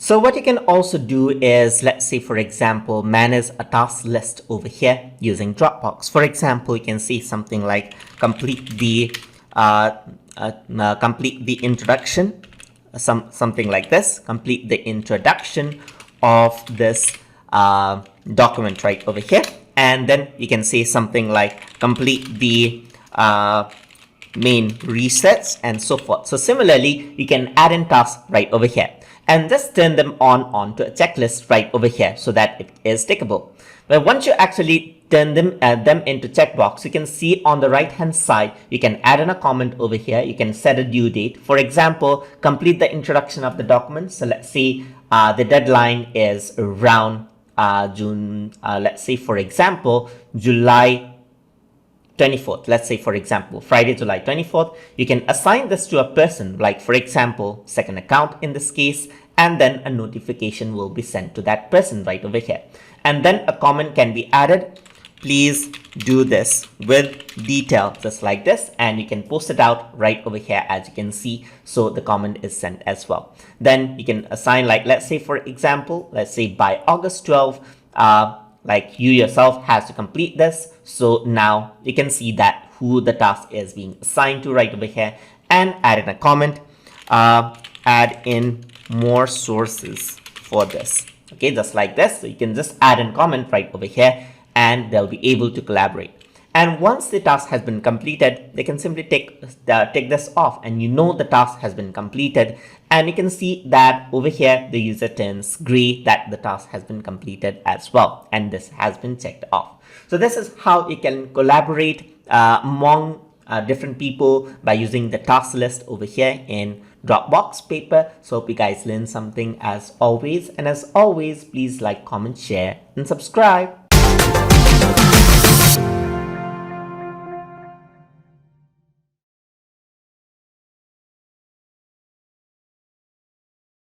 So what you can also do is, let's say, for example, manage a task list over here using Dropbox. For example, you can see something like complete the introduction, something like this, complete the introduction of this document right over here. And then you can say something like complete the main resets and so forth. So similarly, you can add in tasks right over here and just turn them onto a checklist right over here so that it is tickable. But once you actually turn them into checkbox, you can see on the right hand side, you can add in a comment over here. You can set a due date. For example, complete the introduction of the document. So let's say the deadline is around June, let's say, for example, July 24th. Let's say, for example, Friday, July 24th. You can assign this to a person, like, for example, second account in this case, and then a notification will be sent to that person right over here. And then a comment can be added. Please do this with detail, just like this, and you can post it out right over here, as you can see. So the comment is sent as well. Then you can assign, like, let's say, for example, let's say by August 12th, like you yourself has to complete this. So now you can see that who the task is being assigned to right over here, and add in a comment, add in more sources for this. Okay, just like this. So you can just add in comment right over here, and they'll be able to collaborate. And once the task has been completed, they can simply take this off, and you know the task has been completed. And you can see that over here, the user turns gray, that the task has been completed as well. And this has been checked off. So this is how you can collaborate among different people by using the task list over here in Dropbox Paper. So hope you guys learned something as always. And as always, please like, comment, share, and subscribe.